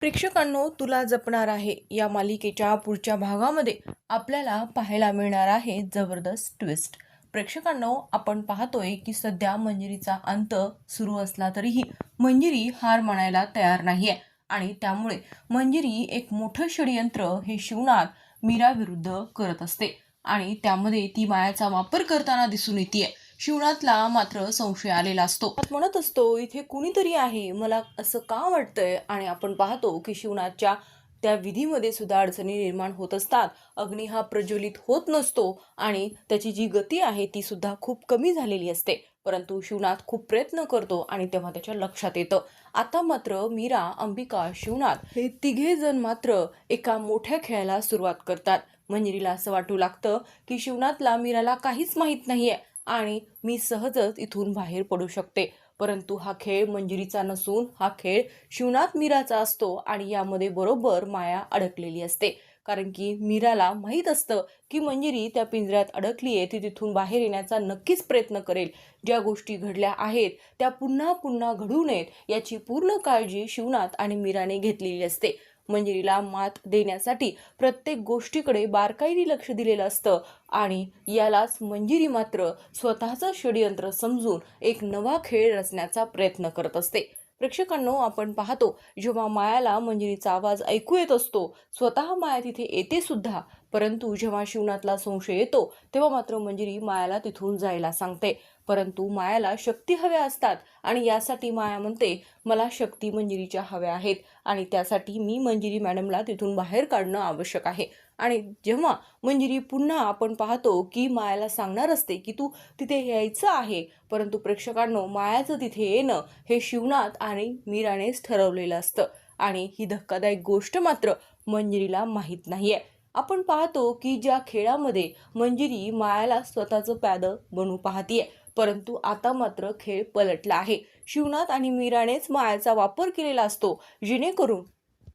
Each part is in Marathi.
प्रेक्षकांनो, तुला जपणार आहे या मालिकेच्या पुढच्या भागामध्ये आपल्याला पाहायला मिळणार आहे जबरदस्त ट्विस्ट. प्रेक्षकांनो, आपण पाहतोय की सध्या मंजिरीचा अंत सुरू असला तरीही मंजिरी हार मानायला तयार नाहीये आणि त्यामुळे मंजिरी एक मोठं षडयंत्र हे शिवनाथ मीरा विरुद्ध करत असते आणि त्यामध्ये ती मायाचा वापर करताना दिसून येते. शिवनाथला मात्र संशय आलेला असतो. म्हणत असतो, इथे कुणीतरी आहे, मला असं का वाटतंय. आणि आपण पाहतो की शिवनाथच्या त्या विधीमध्ये सुद्धा अडचणी निर्माण होत असतात. अग्नी हा प्रज्वलित होत नसतो आणि त्याची जी गती आहे ती सुद्धा खूप कमी झालेली असते. परंतु शिवनाथ खूप प्रयत्न करतो आणि तेव्हा त्याच्या लक्षात येतं. आता मात्र मीरा, अंबिका, शिवनाथ हे तिघे जण मात्र एका मोठ्या खेळाला सुरुवात करतात. मंजिरीला असं वाटू लागतं की शिवनाथला मीराला काहीच माहीत नाहीये आणि मी सहजच इथून बाहेर पडू शकते. परंतु हा खेळ मंजिरीचा नसून हा खेळ शिवनाथ मीराचा असतो आणि यामध्ये बरोबर माया अडकलेली असते. कारण की मीराला माहीत असतं की मंजिरी त्या पिंजऱ्यात अडकली आहे, ती तिथून बाहेर येण्याचा नक्कीच प्रयत्न करेल. ज्या गोष्टी घडल्या आहेत त्या पुन्हा पुन्हा घडू नयेत याची पूर्ण काळजी शिवनाथ आणि मीराने घेतलेली असते. मंजिरीला मात देण्यासाठी प्रत्येक गोष्टीकडे बारकाईने लक्ष दिलेलं असतं आणि यालाच मंजिरी मात्र स्वतःचं षडयंत्र समजून एक नवा खेळ रचण्याचा प्रयत्न करत असते. प्रेक्षकांनो, आपण पाहतो जेव्हा मायाला मंजिरीचा आवाज ऐकू येत असतो, स्वतः माया तिथे येते सुद्धा. परंतु जेव्हा शिवनाथला संशय येतो तेव्हा मात्र मंजिरी मायाला तिथून जायला सांगते. परंतु मायाला शक्ती हव्या असतात आणि यासाठी माया म्हणते, मला शक्ती मंजिरीच्या हव्या आहेत आणि त्यासाठी मी मंजिरी मॅडमला तिथून बाहेर काढणं आवश्यक आहे. आणि जेव्हा मंजिरी पुन्हा आपण पाहतो की मायाला सांगणार असते की तू तिथे यायचं आहे, परंतु प्रेक्षकांनो, मायाचं तिथे येणं हे शिवनाथ आणि मीरानेच ठरवलेलं असतं आणि ही धक्कादायक गोष्ट मात्र मंजिरीला माहीत नाहीये. आपण पाहतो की ज्या खेळामध्ये मंजिरी मायाला स्वतःचं प्यादं बनवू पाहतीये, परंतु आता मात्र खेळ पलटला आहे. शिवनाथ आणि मीरानेच मायाचा वापर केलेला असतो जेणेकरून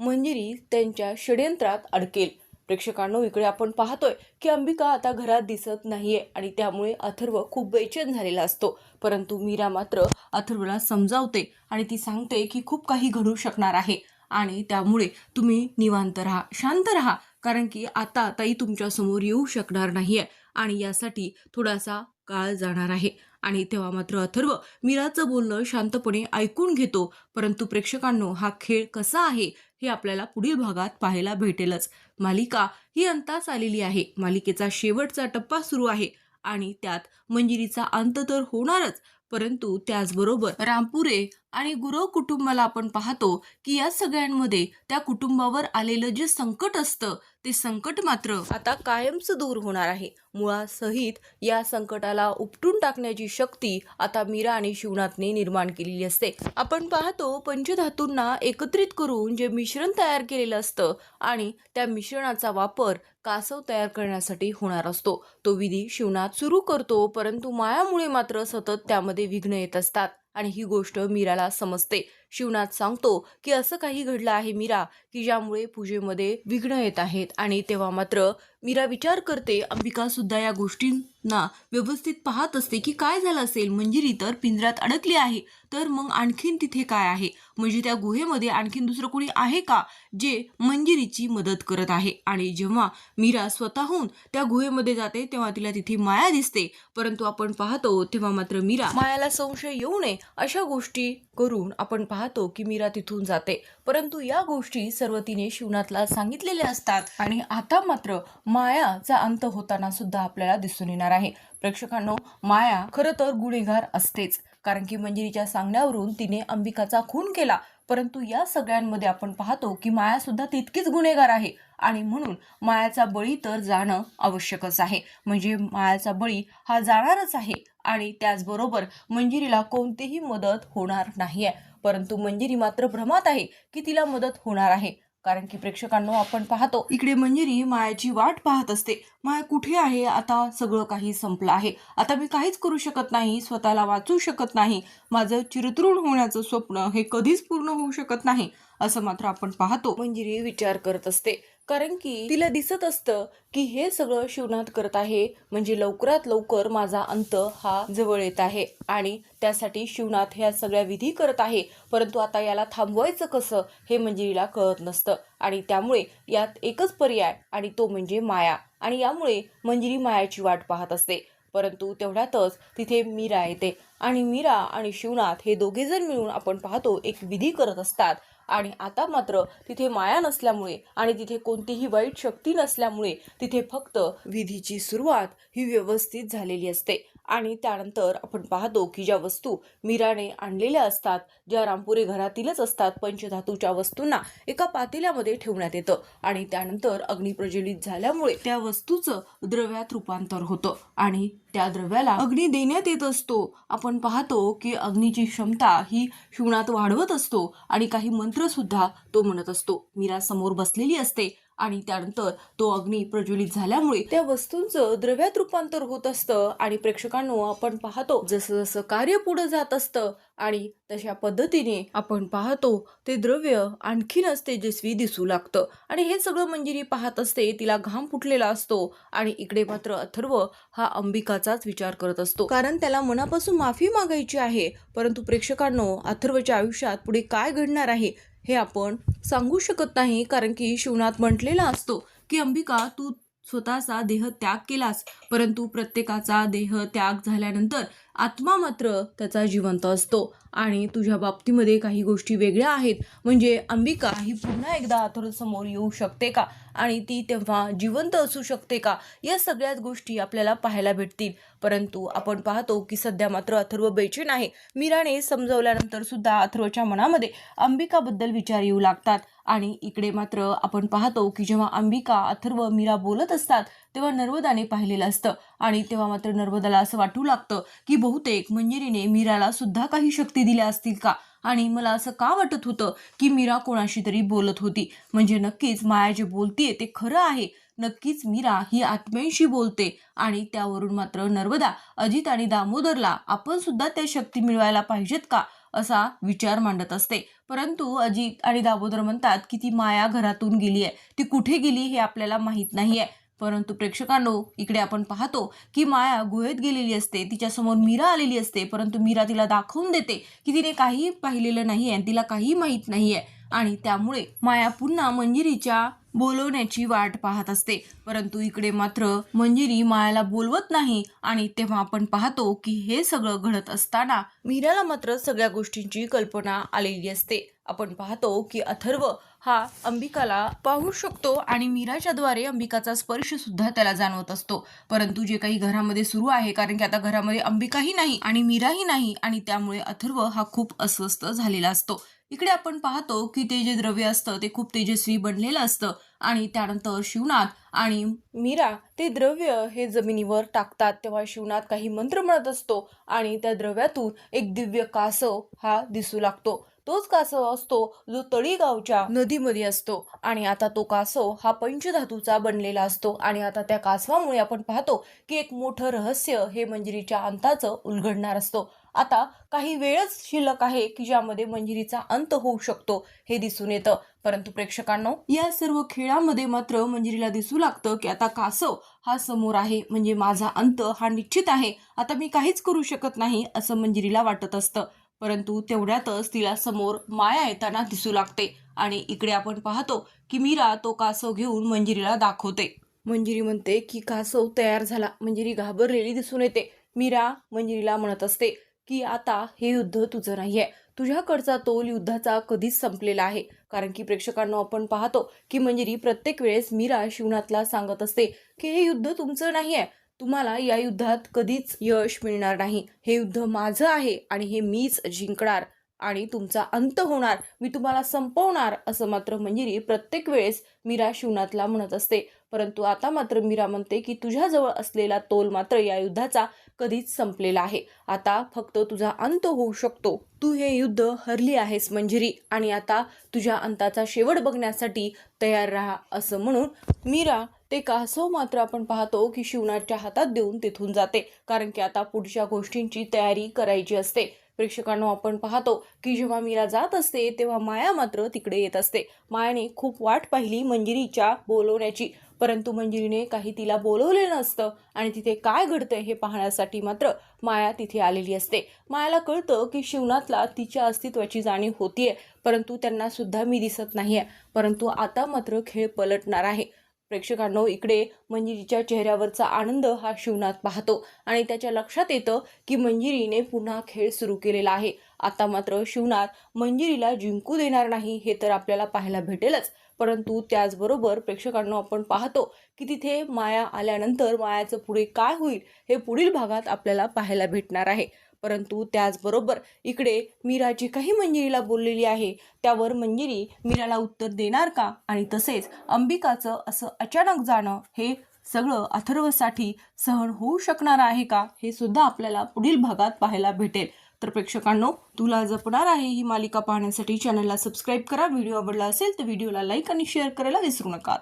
मंजिरी त्यांच्या षडयंत्रात अडकेल. प्रेक्षकांनो, इकडे आपण पाहतोय की अंबिका आता घरात दिसत नाहीये आणि त्यामुळे अथर्व खूप बेचैन झालेला असतो. परंतु मीरा मात्र अथर्वला समजावते आणि ती सांगते की खूप काही घडू शकणार आहे आणि त्यामुळे तुम्ही निवांत राहा, शांत राहा, कारण की आता ताई तुमच्या समोर येऊ शकणार नाहीये आणि यासाठी थोडासा काळ जाणार आहे. आणि तेव्हा मात्र अथर्व मीराचं बोलणं शांतपणे ऐकून घेतो. परंतु प्रेक्षकांनो, हा खेळ कसा आहे हे आपल्याला पुढील भागात पाहायला भेटेलच. मालिका ही अंतास आलेली आहे. मालिकेचा शेवटचा टप्पा सुरू आहे आणि त्यात मंजिरीचा अंत तर होणारच, परंतु त्याचबरोबर रामपुरे आणि गुरव कुटुंबाला आपण पाहतो की या सगळ्यांमध्ये त्या कुटुंबावर आलेलं जे संकट असतं ते संकट मात्र आता कायमचं दूर होणार आहे. मुळासहित या संकटाला उपटून टाकण्याची शक्ती आता मीरा आणि शिवनाथने निर्माण केलेली असते. आपण पाहतो पंचधातूंना एकत्रित करून जे मिश्रण तयार केलेलं असतं आणि त्या मिश्रणाचा वापर कासव तयार करण्यासाठी होणार असतो. तो विधी शिवनाथ सुरू करतो, परंतु मायामुळे मात्र सतत त्यामध्ये विघ्न येत असतात आणि ही गोष्ट मीराला समजते. शिवनाथ सांगतो की असं काही घडलं आहे मीरा की ज्यामुळे पूजेमध्ये विघ्न येत आहेत आणि तेव्हा मात्र मीरा विचार करते. अंबिका सुद्धा या गोष्टींना व्यवस्थित पाहत असते की काय झालं असेल. मंजिरी तर पिंजऱ्यात अडकली आहे, तर मग आणखीन तिथे काय आहे, म्हणजे त्या गुहेमध्ये आणखीन दुसरं कोणी आहे का जे मंजिरीची मदत करत आहे. आणि जेव्हा मीरा स्वतःहून त्या गुहेमध्ये जाते तेव्हा तिला तिथे माया दिसते. परंतु आपण पाहतो तेव्हा मात्र मीरा मायाला संशय येऊ नये अशा गोष्टी करून आपण पाहतो की मीरा तिथून जाते. परंतु या गोष्टी सर्व तिने शिवनाथला सांगितलेल्या असतात आणि आता मात्र मायाचा अंत होताना सुद्धा आपल्याला दिसून येणार आहे. प्रेक्षकांनो, माया खरं तर गुन्हेगार असतेच, कारण की मंजिरीच्या सांगण्यावरून तिने अंबिकाचा खून केला. परंतु या सगळ्यांमध्ये आपण पाहतो की माया सुद्धा तितकीच गुन्हेगार आहे आणि म्हणून मायाचा बळी तर जाणं आवश्यकच आहे. म्हणजे मायाचा बळी हा जाणारच आहे आणि त्याचबरोबर मंजिरीला कोणतीही मदत होणार नाहीये. परंतु मंजिरी मात्र भ्रमात आहे की तिला मदत होणार आहे, कारण की प्रेक्षकांनो, आपण पाहतो इकडे मंजिरी मायाची वाट पाहत असते. माया कुठे आहे, आता सगळं काही संपलं आहे, आता मी काहीच करू शकत नाही, स्वतःला वाचू शकत नाही, माझं चिरतृण होण्याचं स्वप्न हे कधीच पूर्ण होऊ शकत नाही, असं मात्र आपण पाहतो मंजिरी विचार करत असते. कारण की तिला दिसत असतं की हे सगळं शिवनाथ करत आहे म्हणजे लवकरात लवकर माझा अंत हा जवळ येत आहे आणि त्यासाठी शिवनाथ ह्या सगळ्या विधी करत आहे. परंतु आता याला थांबवायचं कसं हे मंजिरीला कळत नसतं आणि त्यामुळे यात एकच पर्याय आणि तो म्हणजे माया. आणि यामुळे मंजिरी मायाची वाट पाहत असते. परंतु तेवढ्यातच तिथे मीरा येते आणि मीरा आणि शिवनाथ हे दोघे जण मिळून आपण पाहतो एक विधी करत असतात. आणि आता मात्र तिथे माया नसल्यामुळे आणि तिथे कोणतीही वाईट शक्ती नसल्यामुळे तिथे फक्त विधीची सुरुवात ही व्यवस्थित झालेली असते. आणि त्यानंतर आपण पाहतो की ज्या वस्तू मीराने आणलेल्या असतात, ज्या रामपुरे घरातीलच असतात, पंचधातूच्या वस्तूंना एका पातेल्यामध्ये ठेवण्यात येतं आणि त्यानंतर अग्नी प्रज्वलित झाल्यामुळे त्या वस्तूचं द्रव्यात रूपांतर होतं आणि त्या द्रव्याला अग्नी देण्यात येत असतो. आपण पाहतो की अग्नीची क्षमता ही शिवनाथ वाढवत असतो आणि काही मंत्र सुद्धा तो म्हणत असतो. मीरा समोर बसलेली असते आणि त्यानंतर तो अग्नी प्रज्वलित झाल्यामुळे त्या वस्तूंचं द्रव्यात रूपांतर होत असतं आणि प्रेक्षकांनो आपण पाहतो जसं जसं कार्य पुढे जात असतं आणि तशा पद्धतीने आपण पाहतो ते द्रव्य आणखीनच तेजस्वी दिसू लागतं. आणि हे सगळं मंजिरी पाहत असते, तिला घाम फुटलेला असतो आणि इकडे मात्र अथर्व हा अंबिकाचाच विचार करत असतो, कारण त्याला मनापासून माफी मागायची आहे. परंतु प्रेक्षकांनो अथर्वच्या आयुष्यात पुढे काय घडणार आहे हे आपण सांगू शकत नाही, कारण की शिवनाथ म्हटलेला असतो की अंबिका तू स्वतःचा देह त्याग केलास, परंतु प्रत्येकाचा देह त्याग झाल्यानंतर आत्मा मात्र त्याचा जिवंत असतो आणि तुझ्या बाबतीमध्ये काही गोष्टी वेगळ्या आहेत. म्हणजे अंबिका ही पुन्हा एकदा अथर्व समोर येऊ शकते का आणि ती तेव्हा जिवंत असू शकते का, या सगळ्याच गोष्टी आपल्याला पाहायला भेटतील. परंतु आपण पाहतो की सध्या मात्र अथर्व बेचैन आहे. मीराने समजवल्यानंतर सुद्धा अथर्वच्या मनामध्ये अंबिकाबद्दल विचार येऊ लागतात आणि इकडे मात्र आपण पाहतो की जेव्हा अंबिका अथर्व मीरा बोलत असतात तेव्हा नर्मदाने पाहिलेलं असतं आणि तेव्हा मात्र नर्मदाला असं वाटू लागतं की बहुतेक मंजिरीने मीराला सुद्धा काही शक्ती दिल्या असतील का. आणि मला असं का वाटत होतं की मीरा कोणाशी तरी बोलत होती, म्हणजे नक्कीच माया जे बोलतीये ते खरं आहे. नक्कीच मीरा ही आत्म्यांशी बोलते आणि त्यावरून मात्र नर्मदा, अजित आणि दामोदरला आपण सुद्धा त्या शक्ती मिळवायला पाहिजेत का असा विचार मांडत असते. परंतु अजित आणि दामोदर म्हणतात की ती माया घरातून गेली आहे, ती कुठे गेली हे आपल्याला माहीत नाहीये. परंतु प्रेक्षकांनो इकडे आपण पाहतो की माया गुहेत गेलेली असते, तिच्यासमोर मीरा आलेली असते, परंतु मीरा तिला दाखवून देते की तिने काही पाहिलेलं नाहीये आणि तिला काही माहीत नाहीये आणि त्यामुळे माया पुन्हा मंजिरीच्या बोलवण्याची वाट पाहत असते. परंतु इकडे मात्र मंजिरी मायाला बोलवत नाही आणि तेव्हा आपण पाहतो की हे सगळं घडत असताना मीराला मात्र सगळ्या गोष्टींची कल्पना आलेली असते. आपण पाहतो की अथर्व हा अंबिकाला पाहू शकतो आणि मीराच्या द्वारे अंबिकाचा स्पर्श सुद्धा त्याला जाणवत असतो. परंतु जे काही घरामध्ये सुरू आहे, कारण की आता घरामध्ये अंबिकाही नाही आणि मीराही नाही आणि त्यामुळे अथर्व हा खूप अस्वस्थ झालेला असतो. इकडे आपण पाहतो की ते जे द्रव्य असतं ते खूप तेजस्वी बनलेलं असतं आणि त्यानंतर शिवनाथ आणि मीरा ते द्रव्य हे जमिनीवर टाकतात. तेव्हा शिवनाथ काही मंत्र म्हणत असतो आणि त्या द्रव्यातून एक दिव्य कासव हा दिसू लागतो. तोच कासव असतो जो तळीगावच्या नदीमध्ये असतो आणि आता तो कासव हा पंचधातूचा बनलेला असतो आणि आता त्या कासवामुळे आपण पाहतो की एक मोठं रहस्य हे मंजिरीच्या अंताचं उलगडणार असतो. आता काही वेळच शिल्लक आहे की ज्यामध्ये मंजिरीचा अंत होऊ शकतो हे दिसून येतं. परंतु प्रेक्षकांनो या सर्व खेळामध्ये मात्र मंजिरीला दिसू लागतं की आता कासव हा समोर आहे, म्हणजे माझा अंत हा निश्चित आहे, आता मी काहीच करू शकत नाही असं मंजिरीला वाटत असतं. परंतु तेवढ्यातच तिला समोर माया येताना दिसू लागते आणि इकडे आपण पाहतो की मीरा तो कासव घेऊन मंजिरीला दाखवते. मंजिरी म्हणते की कासव तयार झाला. मंजिरी घाबरलेली दिसून येते. मीरा मंजिरीला म्हणत असते की आता हे युद्ध तुझं नाहीये, तुझ्याकडचा तोल युद्धाचा कधीच संपलेला आहे. कारण की प्रेक्षकांना आपण पाहतो की मंजिरी प्रत्येक वेळेस मीरा शिवनाथला सांगत असते की हे युद्ध तुमचं नाहीये, तुम्हाला या युद्धात कधीच यश मिळणार नाही, हे युद्ध माझं आहे आणि हे मीच जिंकणार आणि तुमचा अंत होणार, मी तुम्हाला संपवणार असं मात्र मंजिरी प्रत्येक वेळेस मीरा शिवनाथला म्हणत असते. परंतु आता मात्र मीरा म्हणते की तुझ्याजवळ असलेला तोल मात्र या युद्धाचा कधीच संपलेला आहे, आता फक्त तुझा अंत होऊ शकतो, तू हे युद्ध हरली आहेस मंजिरी आणि आता तुझ्या अंताचा शेवट बघण्यासाठी तयार राहा असं म्हणून मीरा ते कासव मात्र आपण पाहतो की शिवनाथच्या हातात देऊन तिथून जाते. कारण की आता पुढच्या गोष्टींची तयारी करायची असते. प्रेक्षकांनो, आपण पाहतो की जेव्हा मीरा जात असते तेव्हा माया मात्र तिकडे येत असते. मायाने खूप वाट पाहिली मंजिरीच्या बोलवण्याची, परंतु मंजिरीने काही तिला बोलवले नसतं आणि तिथे काय घडतंय हे पाहण्यासाठी मात्र माया तिथे आलेली असते. मायाला कळतं की शिवनाथला तिच्या अस्तित्वाची जाणीव होतीये, परंतु त्यांना सुद्धा मी दिसत नाहीये. परंतु आता मात्र खेळ पलटणार आहे. प्रेक्षकांनो, इकडे मंजिरीच्या चेहऱ्यावरचा आनंद हा शिवनाथ पाहतो आणि त्याच्या लक्षात येतं की मंजिरीने पुन्हा खेळ सुरू केलेला आहे. आता मात्र शिवनाथ मंजिरीला जिंकू देणार नाही हे तर आपल्याला पाहायला भेटेलच, परंतु त्याचबरोबर प्रेक्षकांनो, आपण पाहतो की तिथे माया आल्यानंतर मायाचं पुढे काय होईल हे पुढील भागात आपल्याला पाहायला भेटणार आहे. परंतु त्याचबरोबर इकडे मीरा जी काही मंजिरीला बोललेली आहे त्यावर मंजिरी मीराला उत्तर देणार का, आणि तसेच अंबिकाचं असं अचानक जाणं हे सगळं अथर्वसाठी सहन होऊ शकणार आहे का, हे सुद्धा आपल्याला पुढील भागात पाहायला भेटेल. तर प्रेक्षकांनो, तुला जपणार आहे ही मालिका पाहण्यासाठी चॅनलला सबस्क्राईब करा. व्हिडिओ आवडला असेल तर व्हिडिओला लाईक आणि शेअर करायला विसरू नका.